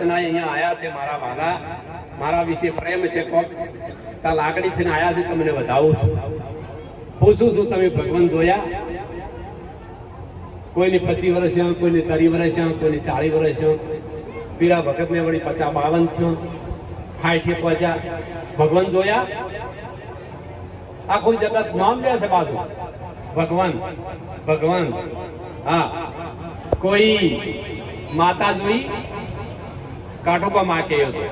અહીંયા આયા છે મારા વાલા, મારા વિશે પ્રેમ છે, કોક તા લાકડી થઈને આયા છે, તમને વધાવું છું, પૂછું છું તમે ભગવાન જોયા? કોઈની 25 વર્ષ છે, કોઈની 30 વર્ષ છે, કોઈની 40 વર્ષ છે, પીરા ભગત ને વળી 50 52 છે, 60 પહોંચ્યા. ભગવાન જોયા? આખું જગત નામ લે છે બાજુ ભગવાન ભગવાન. હા, કોઈ માતા જોઈ? કાંટો કા માં કે હતો,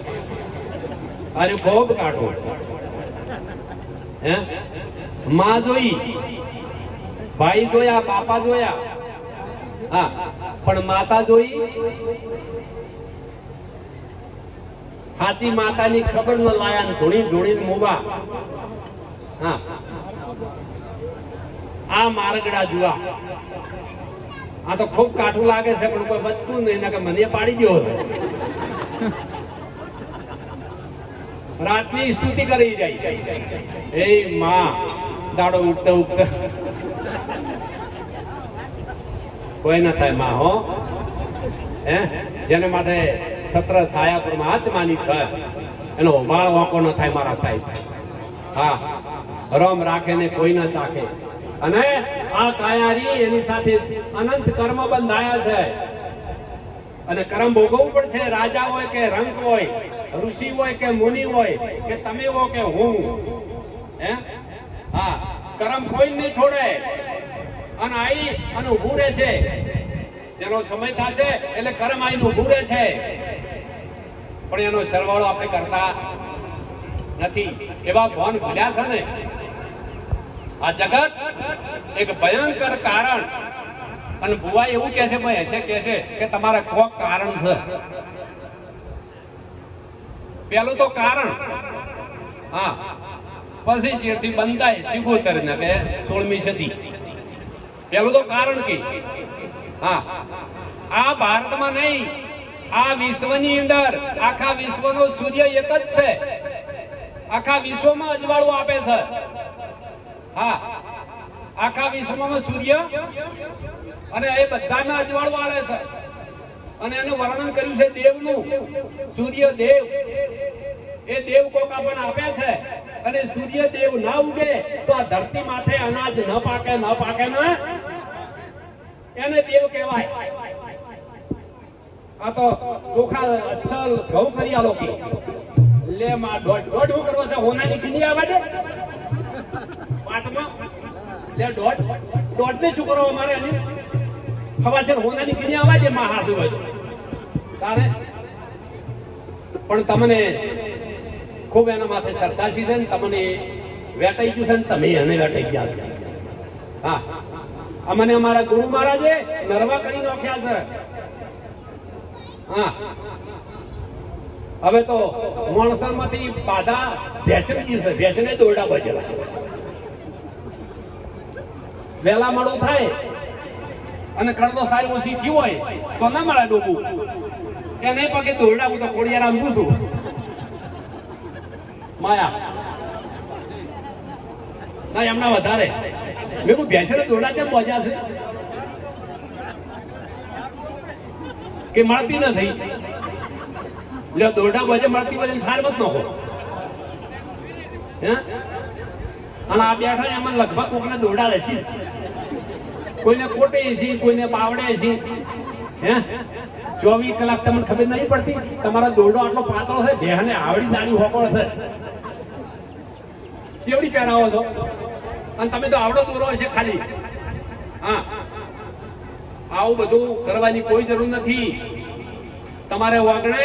અરે ખૂબ કાંટો. હે, માં જોઈ, ભાઈ જોયા, બાપા જોયા, હા, પણ માતા જોઈ? સાચી માતાની ખબર ન લાયા, ધૂણી ધૂણી મોવા. હા, આ મારગડા જુआ, આ તો ખૂબ કાઠું લાગે છે, પણ કોઈ વધતું નહીં, કે મને પાડી ગયો હતો. રાતની સ્તુતિ કરી જાય, એ માં દાડો ઉગતા ઉગતા કોઈ ના થાય માં. હો, હે, જેને માટે સત્ર છાયાપુર મહાત્માની છે, એનો વાળ વાંકો ન થાય મારા સાહેબ. હા, રમ રાખે ને કોઈ ના ચાખે. અને આ કાયારી એની સાથે અનંત કર્મ બંધાયા છે, અને કર્મ ભોગવવું પડશે. રાજા હોય કે રંક હોય, ઋષિ હોય કે મુનિ હોય, કે તમે હો કે હું. હે, હા, કર્મ કોઈ નહીં છોડે, અને આઈ અને ઊભું રહે છે. જેનો સમય થશે એટલે કર્મ આઈને ઊભું રહે છે, પણ એનો સરવાળો આપણે કરતા નથી. એવા ભાન ભૂલ્યા છે ને. આ જગત એક ભયંકર કારણ, અને ભુવા એવું કે છે, ભાઈ હશે કે છે કે તમારે કોક કારણ છે. પેલું તો કારણ, હા, પછી જેથી બંધાય 77 ને કે 16મી સદી. પેલું તો કારણ કે હા, આ ભારતમાં નહીં, આ વિશ્વની અંદર, આખા વિશ્વનો સૂર્ય એક જ છે. આખા વિશ્વમાં અજવાળું આપે છે. હા, આખા વિશ્વમાં સૂર્ય, અને એ બધામાં અજવાળું આલે છે. અને એનું વર્ણન કર્યું છે દેવનું. સૂર્ય દેવ, એ દેવ કોક આપણને આપે છે. અને સૂર્ય દેવ ના ઉગે તો આ ધરતી માથે અનાજ ન પાકે ને એને દેવ કહેવાય. આ તો ચોખા અસલ ઘઉં કરી આલો કે લે માં દોઢ હું કરવા છે, હોનાની ગીની આવે દે પાટમાં લે દોઢ ને છોકરો અમારે એની ખબર છે, હોનાની ગીની આવે છે માં હાસુ હોય તારે. પણ તમને ખૂબ એના માથે શ્રદ્ધાશી છે ને, તમને વેટાઈ ગયું છે ને, તમે એને વેટાઈ ગયા છે. હા, અમને અમારા ગુરુ મહારાજે નરવા કરી નાખ્યા છે. હા, હવે તો માણસોમાંથી બાધા ભેસણજી છે, ભેસણે દોરડા બચેલા. વહેલા મળું થાય અને કડતો સારી ઓછી થયું હોય તો ના મળે ડોબું, એને પગે દોરડા. હું તો કોળિયાર આંબું છું માયા ના, એમના વધારે. મેં કોઈ ભેસણે દોરડા કેમ પહોંચ્યા છે કે મળતી નથી? એટલે દોરડા બજે મળતી બજે સાર મત નાખો. હે, અને આ બેઠા એમાં લગભગ કોકને દોરડા રહેશે, કોઈને કોટે છે, કોઈને બાવડે છે. હે, 24 કલાક તમને ખબર નહીં પડતી? તમારો દોરડો આટલો પાતળો છે, બેહને આવડી દાડી હોકોળ છે, કેવડી પહેરાવો છો, અને તમે તો આવડો દોરો છે ખાલી. હા, આવું બધું કરવાની કોઈ જરૂર નથી. તમારે વાગણે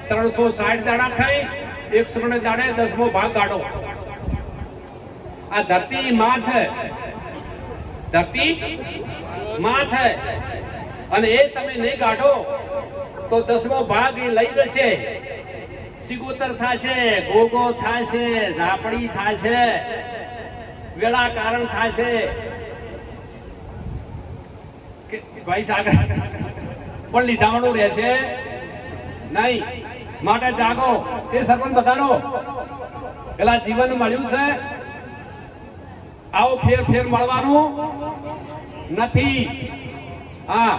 360 દાડા થઈ, 100 દાડે 10મો ભાગ કાઢો. આ ધરતી માં છે, ધરતી માં છે, અને એ તમે નહીં કાઢો તો 10મો ભાગ એ લઈ જશે. સિગોતર થશે, ગોગો થશે, ઝાપડી થશે, વેળા કારણ થશે. ભાઈ સાગર પણ લીધાવાનું રહેશે નહીં. માટે જાગો. એ સરપંચ બધાનો પેલા જીવન મળ્યું છે, આવો ફેર ફેર મળવાનું નથી. હા,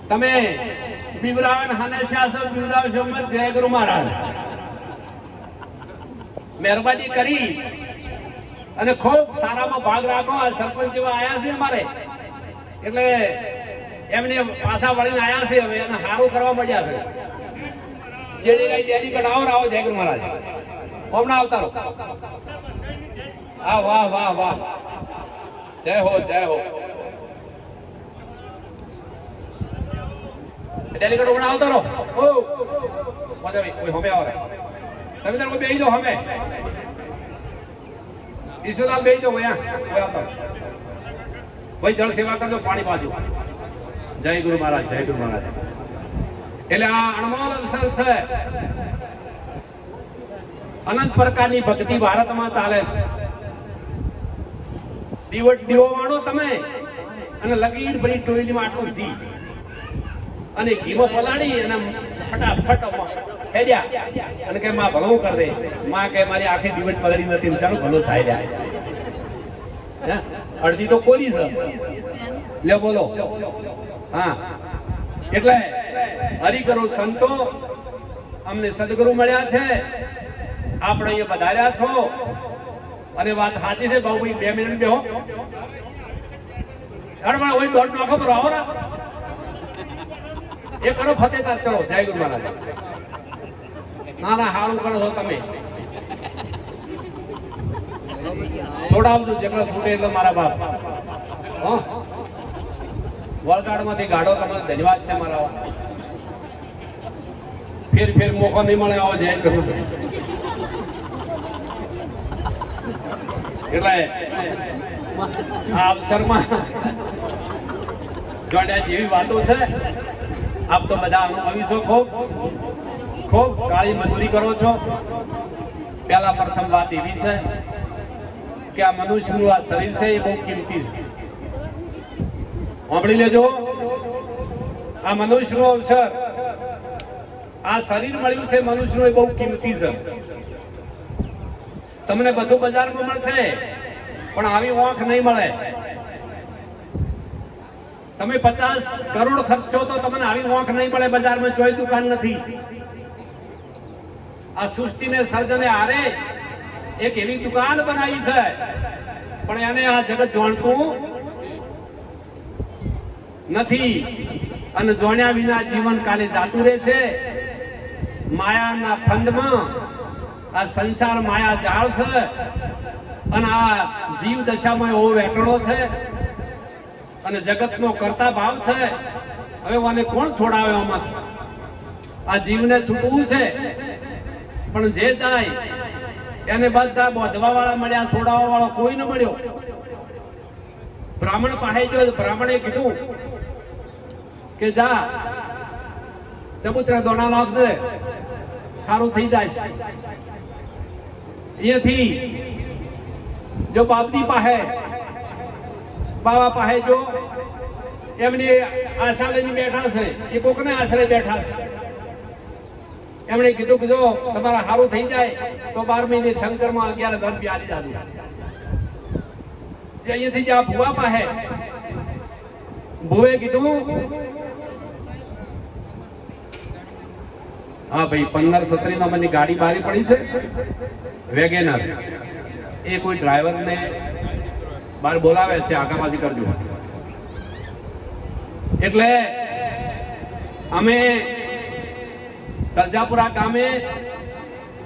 તમે બીવરાવન હાને શાસન બીવરાવશો મત જય ગુરુ મહારાજ મહેરબાની કરી અને ખૂબ સારામાં ભાગ રાખો. આ સરપંચ જેવા આયા છે અમારે એટલે એમને પાછા વળીને આયા છે. હવે એને સારું કરવા મળ્યા છે. જેડી કઈ ડેલી કઢાવો રાવો જય ગુરુ મહારાજ હમણાં આવતા રહો. હા વાહ વાહ વાહ જય હો જય હો. ડેલીગેટ હમણાં આવતા રહો. ઓ મજા કોઈ હમે આવે તમે તાર કોઈ બેસી જાઓ. હમે ઈશ્વરલાલ બેસી જાઓ. કોઈ આવતા ભાઈ જળ સેવા કરજો પાણી બાજુ. જય ગુરુ મહારાજ જય ગુરુ મહારાજ. એટલે આ અણમોલ અવસર છે. અનંત પ્રકારની ભક્તિ ભારતમાં ચાલે છે. દીવો વાળો તમે અને લગીર ભરી ટોયલીમાં આટલું ઘી અને ઘીમાં પલાળી અને ફટાફટ ફેર્યા અને કે માં ભલું કર દે. માં કે મારી આખી દિવસ પલળી નથી ચાલો ભલું થાય જાય. અડધી તો કોરી છે. લે બોલો. હા એટલે હરિકરો સંતો અમને સદગુરુ મળ્યા છે. આપણે અહીંયા પધાર્યા છો અને વાત સાચી છે. બાબુભાઈ 2 મિનિટ બેહો. હડમાં હોય દોડ નાખો પર આવો ના એ કરો ફતેહતા. ચલો જય ગુરુ મહારાજ. ના ના સારું કરો છો તમે. છોડાવજો જેટલો છૂટે એટલે મારા બાપ. વળગાડમાંથી ગાડો તમારો ધન્યવાદ છે મારા. ફેર મોકો નહીં મળે આવો જય ગુરુ. એટલે આ અવસરમાં જોડ્યા જેવી વાતો છે. આપ તો બધા અનુભવી છો. ખૂબ કાળી મજૂરી કરો છો. પહેલા પ્રથમ વાત એવી છે કે આ મનુષ્યનું આ શરીર છે એ બહુ કિંમતી છે. સાંભળી લેજો. આ મનુષ્યનો અવસર આ શરીર મળ્યું છે મનુષ્યનું એ બહુ કિંમતી છે. તમને બધું બજારમાં મળશે પણ આવી વાંખ નહીં મળે. તમે 50 કરોડ ખર્ચો તો તમને આવી વાંખ નહીં મળે. બજારમાં કોઈ દુકાન નથી. આ સૃષ્ટિને સર્જને હારે એક એવી દુકાન બનાવી છે પણ એને આ જગત જાણતું નથી. અને જાણ્યા વિના જીવન કાલે જાતું રહેશે. માયાના ફંદમાં આ સંસાર માયા જાળ છે અને આ જીવ દશામાં એવો વેટણો છે અને જગતનો કરતા ભાવ છે. હવે મને કોણ છોડાવે આમાંથી? આ જીવને છૂટવું છે પણ જે જાય એને બધા બોધવા વાળા મળ્યા, છોડાવવા વાળો કોઈ ન મળ્યો. બ્રાહ્મણ પાસે ગયો. બ્રાહ્મણે કીધું કે જા ચબૂતરા દોણા લાગશે સારું થઈ જાય. અહીંયાથી જો બાપદી પાસે બાવા પાસે જો એમની આશા લઈને બેઠા છે. એ કોકને આશરે બેઠા છે. એમણે કીધું કે જો તમારા સારું થઈ જાય તો 12 મહિને શંકરમાં 11 રૂપિયા આલી દાદુ. જે અહીંયાથી જા ભુવા પાસે ભુવે કીધું હા ભાઈ 15-17 નંબરની ગાડી બારી પડી છે વેગેનર. એ કોઈ ડ્રાઈવરને બહાર બોલાવે છે આગા-પાછી કરજો. એટલે અમે કરજાપુરા ગામે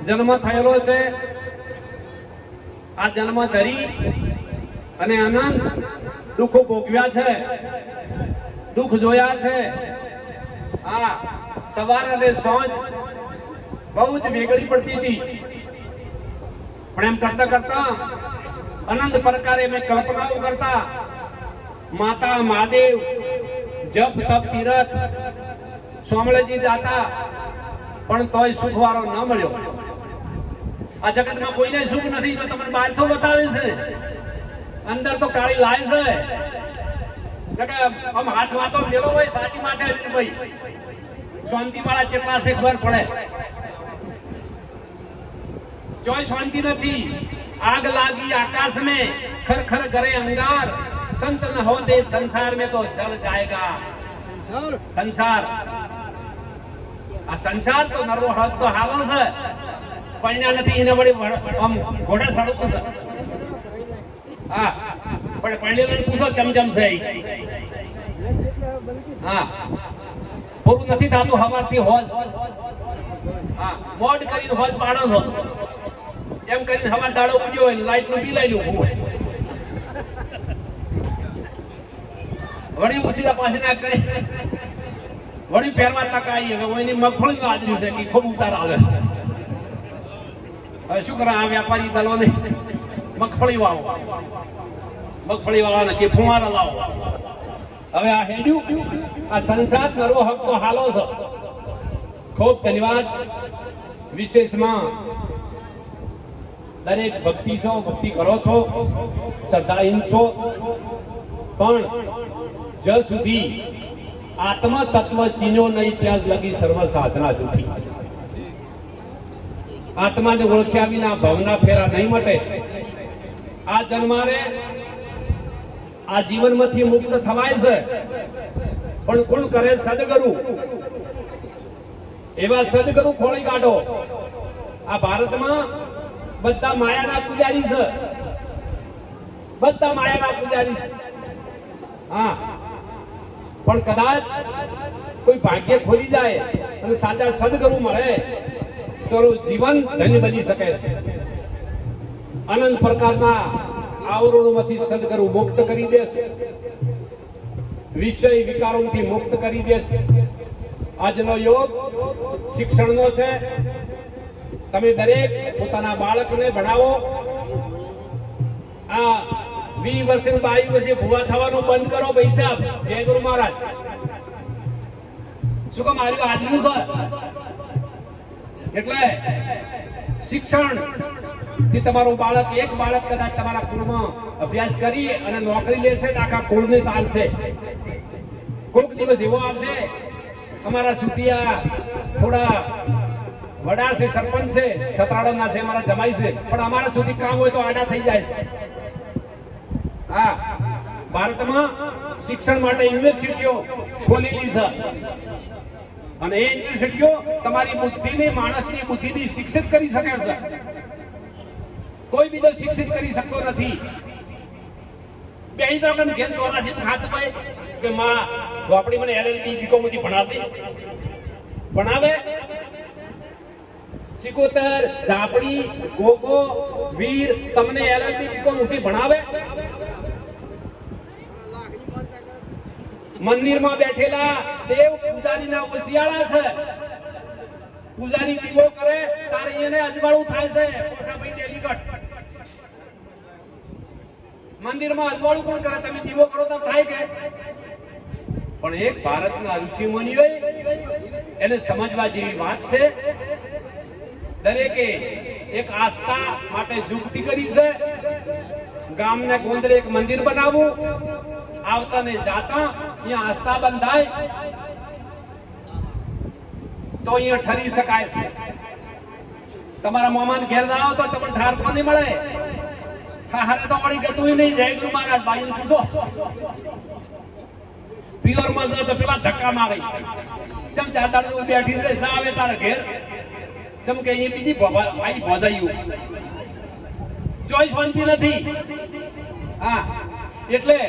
જન્મ થયેલો છે. આ જન્મ ધરી અને અનંત દુઃખો ભોગવ્યા છે, દુઃખ જોયા છે. હા સવાર અને સાંજ બહુ જ વેગળી પડતી હતી પણ એમ કરતા કરતા અનંત પ્રકારે મેં કલ્પનાઓ કરતા માતા મહાદેવ જપ તપ તીરથ સોમળેજી જાતા પણ તોય સુખ વાળો ન મળ્યો. આ જગતમાં કોઈને સુખ નથી. તો તમને બહાર તો બતાવે છે, અંદર તો કાળી લાય છે. આમ હાથ વાતો મેલો હોય સાચી માથે ભાઈ શાંતિ વાળા ચેટલા છે ખબર પડે. જોઈ શાંતિ નથી. आग लागी आकाश में खर खर करे अंगार, संत न हो दे संसार में तो जल जाएगा संसार. આ સંસાર તો નરવો હદ તો હાલો છે, પૈણા નથી એને વળી આમ ઘોડા સડવું છે. હા, પણ પૈણેલાને પૂછો ચમચમ છે. હા, પૂરું નથી થતું હવારથી હોજ. હા, મોડ કરીને હોજ પાડો છો એમ કરીને હવા દાડો ઉગ્યો હોય, લાઈટ નું બિલ આવેલું હોય, વળી ઉસીદા પાસે ના કરે, વળી પહેરવા તક આવી. હવે એની મગફળી નું આદર્યું છે કે ખૂબ ઉતાર આવે. હવે શું કરે આ વ્યાપારી દલો ને, મગફળી વાવો, મગફળી વાળાને કે ફુવારા લાવો. હવે આ હેડ્યું, આ સંસાર નરવો હક તો હાલો છે. ખૂબ ધન્યવાદ. વિશેષમાં દરેક ભક્તિ છો, ભક્તિ કરો છો, શ્રદ્ધાહીન છો, પણ જ્યાં સુધી આત્મ તત્વ ચીનો નહીં ત્યાં લગી સર્વ સાધના જૂઠી. આત્માને ઓળખ્યા વિના ભવના ફેરા નહીં મટે. આ જન્મારે આ જીવનમાંથી મુક્ત થવાય છે, પણ કોણ કરે? સદગુરુ. એવા સદગુરુ ખોળી કાઢો. આ ભારતમાં બધા માયાના પૂજારી છે, બધા માયાના પૂજારી છે. હા, પણ કદાચ કોઈ ભાગ્ય ખોલી જાય અને સાચા સદગુરુ મળે તો જીવન ધન્ય બની શકે છે. અનંત પ્રકારના આવરણોમાંથી સદગુરુ મુક્ત કરી દેશે, વિષય વિકારોથી મુક્ત કરી દેશે. આજનો યોગ શિક્ષણનો છે. તમે દરેક પોતાના બાળકને ભણાવો. આ 20 વર્ષે 22 વર્ષે ભૂવા થવાનું બંધ કરો. પૈસા જય ગુરુ મહારાજ. શું કામ આવ્યું? આજનું છે એટલે શિક્ષણ થી તમારું બાળક, એક બાળક કદાચ તમારા કુળમાં અભ્યાસ કરી અને નોકરી લેશે તો આખા કુળને તારશે. કોઈક દિવસ એવો આવશે, અમારા સુતિયા થોડા વડા છે, સરપંચ છે, સતાડાના છે, અમારા જમાઈ છે, પણ અમારા સુધી કામ હોય તો આડા થઈ જાય છે. હા, ભારતમાં શિક્ષણ માટે યુનિવર્સિટીઓ ખોલેલી છે અને એ યુનિવર્સિટીઓ તમારી બુદ્ધિને, માણસની બુદ્ધિને શિક્ષિત કરી શકે છે. કોઈ બીજો શિક્ષિત કરી શકતો નથી. બે તો ઘેર 84 ખાતું હોય કે માં આપણી મને LLB બીકોમ થી ભણાવતી ભણાવે. સિકોતર, ઝાપડી, ગોગો, વીર તમને LLB બીકોમ થી ભણાવે. મંદિરમાં બેઠેલા દેવ પૂજારીના ઓશિયાળા છે. પૂજારી દીવો કરે તારે એને અજવાળું થાય છે. પોસાભાઈ ડેલીગઢ મંદિરમાં અજવાળું કોણ કરે? તમે દીવો કરો તો થાય કે? પણ એક ભારતના ઋષિ મુનિઓએ એને સમજવા જેવી વાત છે. દરેકે એક આસ્થા માટે યુક્તિ કરી છે. ગામને કોંદરે એક મંદિર બનાવવું, આવતા ને જાતા અહીંયા આસ્થા બંધાય તો અહીંયા ઠરી શકાય છે. તમારા મોમાન ઘેર જાઓ તો તમને ઠારકો નહીં મળે. હારે તો વળી ગતું નહીં. જય ગુરુ મહારાજ ભાઈ પૂછો. પ્યોર માં જો તો પેલા ધક્કા મારે. ચમ 4 દાડા બેઠી રહે ના આવે તારા ઘેર. ચમ કે એ બીજી ભાઈ ભોજાયું ચોઈસ બનતી નથી. હા, એટલે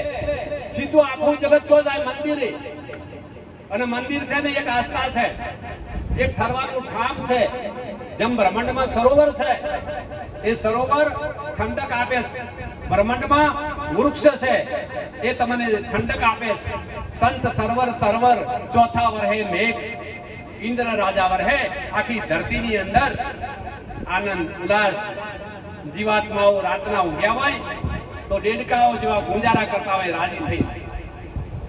સીધું આખું જગત જો જાય મંદિરે. અને મંદિર છે ને એક આસ્થા છે, એક ઠરવાનું ઠામ છે. જેમ બ્રહ્માંડમાં સરોવર છે, એ સરોવર ઠંડક આપે છે. બ્રહ્માંડમાં વૃક્ષ છે, એ તમને ઠંડક આપે છે. સંત સરોવર તરવર ચોથા વર્ષે મેઘ ઇન્દ્ર રાજા વર્ષે આખી ધરતીની અંદર આનંદ ઉલ્લાસ. જીવાત્માઓ રાતના ઊંઘ્યા હોય તો દેડકાઓ જેવા ગુંજારા કરતા હોય રાજી થઈ.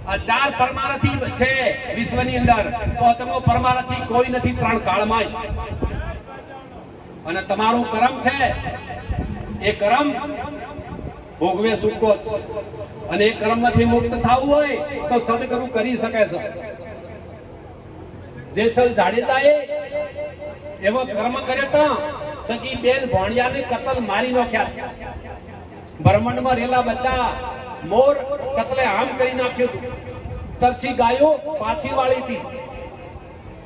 આ 4 પરમારથી છે વિશ્વની અંદર. પોતનો પરમારથી કોઈ નથી 3 કાળમાં. અને તમારું કર્મ છે, એ કર્મ ભોગવે સુખો છે. અને એ કર્મમાંથી મુક્ત થવું હોય તો સદગુરુ કરી શકે છે. જેસલ જાડેજાએ એવો કર્મ કર્યો તો સખી બેન ભોણિયાને કતલ મારી નાખ્યા. બ્રહ્માંડમાં રહેલા બધા મોર કતલે આમ કરી નાખ્યું. તરસી ગાયો પાછી વાળી હતી.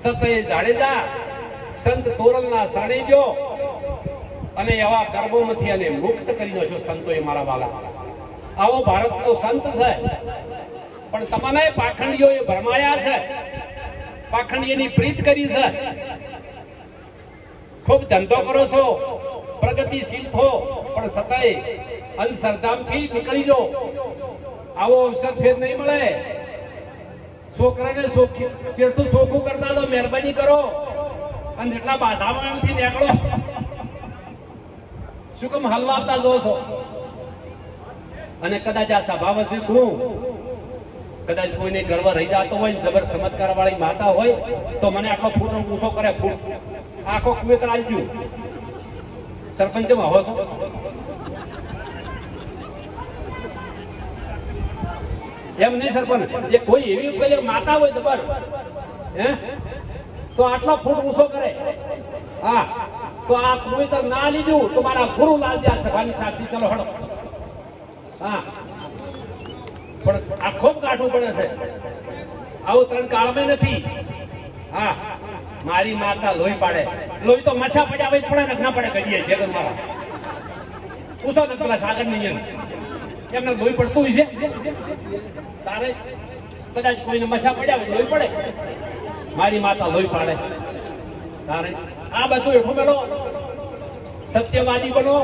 સતય જાડેજા સંત તોરલના શરણે ગયો અને એવા કર્મોમાંથી અને મુક્ત કરી દો છો સંતોએ મારા વાલા. આવો ભારતનો સંત છે. પણ તમને પાખંડીઓએ ભરમાયા છે, પાખંડીની પ્રીત કરી છે. ખૂબ ધંધો કરો છો, પ્રગતિશીલ થો, પણ સતાય અંધશ્રદ્ધાથી નીકળી જો. આવો અવસર ફેર નહીં મળે. છોકરાને ચેડતું ચોખ્ખું કરતા તો મહેરબાની કરો અને જેટલા બાધામાં એમથી નીકળો. શું કેમ હલવાતા જો છો? અને કદાચ આ સભા વચ્ચે કદાચ કોઈને ગર્વ રહી જતો હોય, જબર ચમત્કાર વાળી માતા હોય તો મને આટલો ફૂટ ઊંચો કરે, ફૂટ આખો કુએ કરાવી દઉં. સરપંચ આવો છો? એમ નહીં સરપંચ, એ કોઈ એવી માતા હોય જબર તો આટલો ફૂટ ઊંચો કરે. હા, તો આ પવિત્ર ના લીધું તો મારા ગુરુ લાજ્યા સભાની સાક્ષી. ચલો હડો. હા, પણ આ ખૂબ કાઢવું પડે છે. આવું ત્રણ કાળમાં નથી. હા, મારી માતા લોહી પાડે. લોહી તો મસા પડ્યા હોય પડે ને ના પડે કહીએ જગત મારા. પૂછો ને પેલા સાગર ની એમને લોહી પડતું હોય છે. તારે કદાચ કોઈને મસા પડ્યા હોય લોહી પડે. મારી માતા લોહી પાડે. તારે આ બધું એઠું મેળો. સત્યવાદી બનો,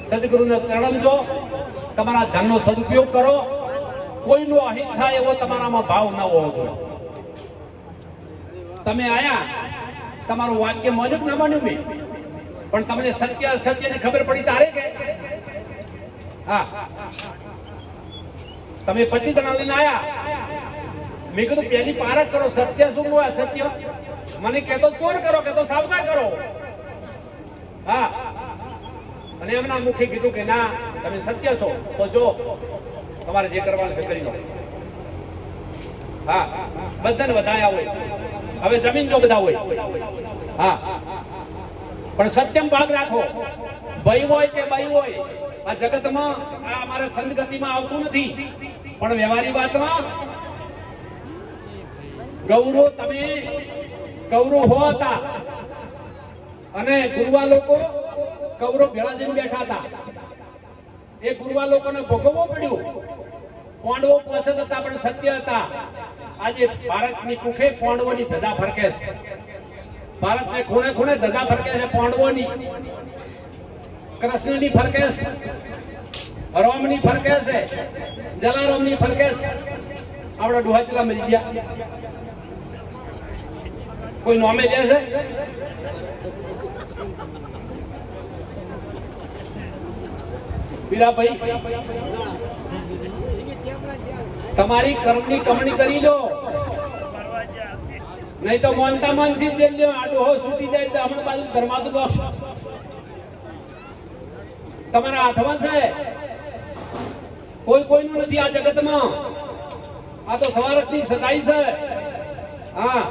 સદગુરુને ચરણ જો, તમારા ધનનો સદુપયોગ કરો. કોઈનો અહિત થાય એવો તમારામાં ભાવ ન હોવો જોઈએ. તમે આયા, તમારું વાક્ય માન્યું ના માન્યું મેં, પણ તમને સત્યની ખબર પડી તારે કે હા તમે 25 જણા લઈને આયા. મેં કીધું પહેલી પારખ કરો, સત્ય શું હોય? સત્ય મને કહેતો ચોર કરો, કહેતો સાવકાર કરો. હા, અને એમના મુખે કીધું કે ના તમે સત્ય છો તો જો તમારે જે કરવાનું છે કરી લો. હા, બધાને વધાયા હોય. હવે જમીન જો બધા હોય. હા, પણ સત્યમ ભાગ રાખો. ભાઈ હોય કે ભાઈ હોય, આ જગતમાં આ અમારા સંતગતિમાં આવતું નથી. પણ વ્યવહારિક વાતમાં ગૌરવ, તમે ગૌરવ હો હતા અને ગુરુવા લોકો કૌરવ ભેળા જઈને બેઠા હતા. એ ગુરુવા લોકોને ભોગવવું પડ્યું. પાંડવો પસંદ હતા પણ સત્ય હતા. આજે ભારતની કુખે પાંડવોની ધજા ફરકે છે. ભારતને ખૂણે ખૂણે ધજા ફરકે છે. પાંડવોની, કૃષ્ણની ફરકે છે, રામની ફરકે છે, જલારામની ફરકે છે. આપણા ડોહાચલા મરી ગયા. કોઈ નામે દે છે? પીલા ભાઈ, તમારી કર્મની કમણી કરી લો, નહીં તો માનતા માનસી જેલ લ્યો. આ ડોહો છૂટી જાય તો હમણાં બાજુ ધર્માતું દો. તમારા હાથમાં છે. કોઈ કોઈનું નથી આ જગતમાં. આ તો સવારથી સદાઈ છે. હા,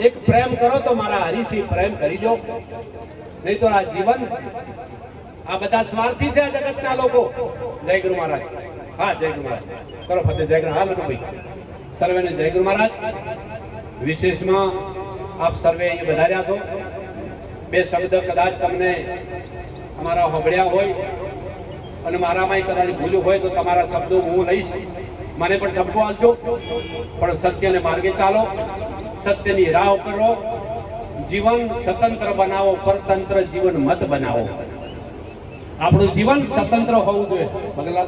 એક પ્રેમ કરો તો મારા હરીથી પ્રેમ કરી દો, નહીં તો આ જીવન આ બધા સ્વાર્થી છે આ જગતના લોકો. જય ગુરુ મહારાજ. હા, જય ગુરુ મહારાજ કરો ફતેહ. જય ગુરુ. હા ભાઈ, સર્વેને જય ગુરુ મહારાજ. વિશેષમાં આપ સર્વે અહીં વધાર્યા છો. બે શબ્દ કદાચ તમને અમારા સાંભળ્યા હોય અને મારામાં કદાચ ભૂલ હોય તો તમારા શબ્દો હું લઈશ. મને પણ ઠપકો આપજો. પણ સત્યને માર્ગે ચાલો, સત્યની રાહ કરો. જીવન સ્વતંત્ર બનાવો, પરતંત્ર જીવન મત બનાવો. આપણું જીવન સ્વતંત્ર હોવું જોઈએ. ભગલા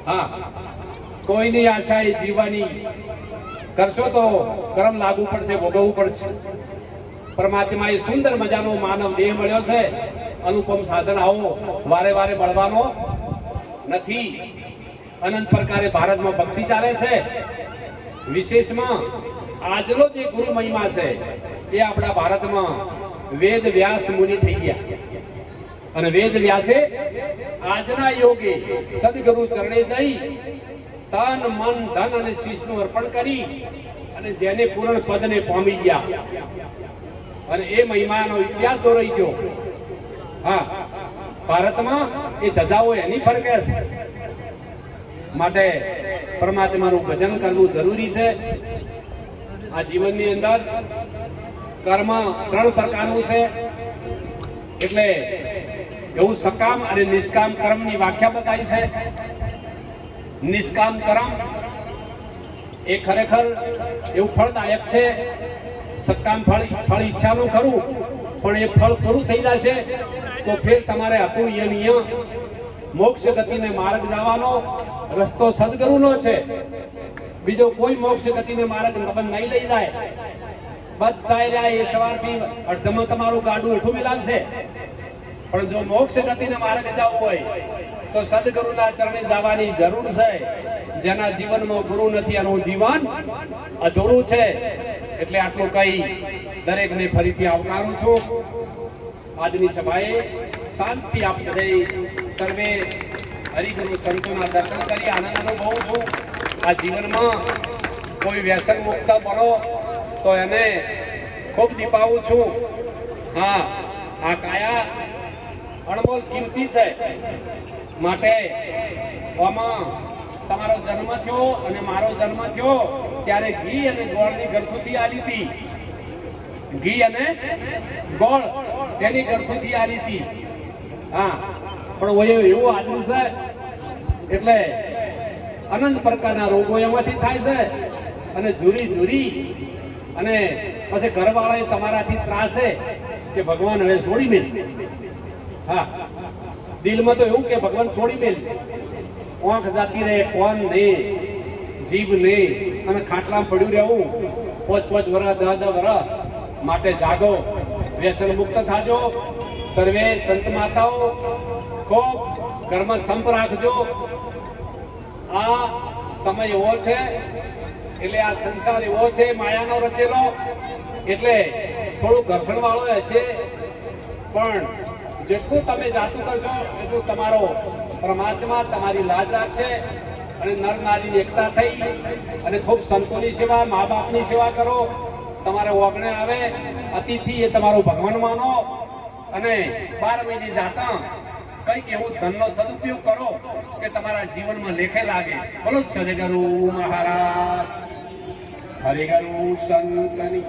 હા, કોઈની આશાએ જીવવાની કરશો તો કર્મ લાગુ પડશે, ભોગવવું પડશે. પરમાત્મા એ સુંદર મજાનો માનવ દેહ મળ્યો છે. અનુપમ સાધન આવો વારે વારે મળવાનો નથી. અનંત પ્રકારે ભારતમાં ભક્તિ ચાલે છે. વિશેષમાં આજનો જે ગુરુ મહિમા છે એ આપણા ભારતમાં વેદ વ્યાસ મુનિ થઈ ગયા. અને વેદ વ્યાસે આજના યોગે સદગુરુ ચરણે જઈ તન મન ધન અને શીશનું અર્પણ કરી અને જેને પૂર્ણ પદને પામી ગયા. અને એ મહિમાનો ઇતિહાસ તો રહી ગયો. હા, ભારતમાં એ ધજાઓ એની ફરકે છે. માટે પરમાત્માનું ભજન કરવું જરૂરી છે. આ જીવનની અંદર કર્મ 3 પ્રકારનું છે. એટલે એવું સકામ અને નિષ્કામ કર્મની વ્યાખ્યા બતાવી છે. નિષ્કામ કર્મ એ ખરેખર એવું ફળદાયક છે. સકામ ફળ ઈચ્છાનું ખરું, પણ એ ફળ પૂરું થઈ જશે તો ફેર તમારે હતું એ નિયમ મોક્ષ ગતિને માર્ગ જવાનો રસ્તો સદગુરુનો છે. બીજો કોઈ મોક્ષ ગતિને માર્ગ નહીં લઈ જાય. બધા રહ્યા એ સવારથી અડધમાં તમારું ગાડું ઉઠું મિલાવશે, પણ જો મોક્ષ ગતિને માર્ગ જવું હોય તો સદગુરુના ચરણે જવાની જરૂર છે. જેના જીવનમાં ગુરુ નથી એનું જીવન અધૂરું છે. એટલે આટલું કહી દરેકને ફરીથી આવકારું છું. આજની સભાએ શાંતિ આપી દઈ સર્વે હરિગુરુ સંતોના દર્શન કરી આનંદ અનુભવું છું. આ જીવનમાં કોઈ વ્યસન મુક્ત બનો તો એને ખૂબ દીપાવું છું. હા, આ કાયા અણમોલ કિંમતી છે. માટે આમાં તમારો જન્મ થયો અને મારો જન્મ થયો ત્યારે ઘી અને ગોળની ગળથુથી આલી હતી. ઘી અને ગોળ તેની ગળથુથી આલી હતી. હા, પણ એવું આદરું છે એટલે અનંત પ્રકારના રોગો એમાંથી થાય છે. અને ઝૂરી અને પછી ઘરવાળા તમારાથી ત્રાસે કે ભગવાન હવે છોડી મેલ. હા, દિલમાં તો એવું કે ભગવાન છોડી મેલ. આંખ જાતી રહે, કોણ નહીં, જીભ નહીં, અને ખાટલામાં પડ્યું રહેવું 5-5 વર્ષ 10-10 વર્ષ. માટે જાગો, વ્યસન મુક્ત થાજો. સર્વે સંત માતાઓ ખૂબ ઘરમાં સંપ રાખજો. આ સમય એવો છે, એટલે આ સંસાર એવો છે માયાનો રચેલો, એટલે થોડું ઘર્ષણ વાળો હશે, પણ જેટલું તમે જાતું કરશો એટલું તમારો પરમાત્મા તમારી લાજ રાખશે. અને નર નારીની એકતા થઈ અને ખૂબ સંતોની સેવા, મા બાપની સેવા કરો. તમારે ઓગણે આવે અતિથિ એ તમારો ભગવાન માનો. અને 12 મહિને જાતા કંઈક એવું ધનનો સદુપયોગ કરો કે તમારા જીવનમાં લેખે લાગે. બોલો સદગુરુ મહારાજ, હરિગુરુ સંતની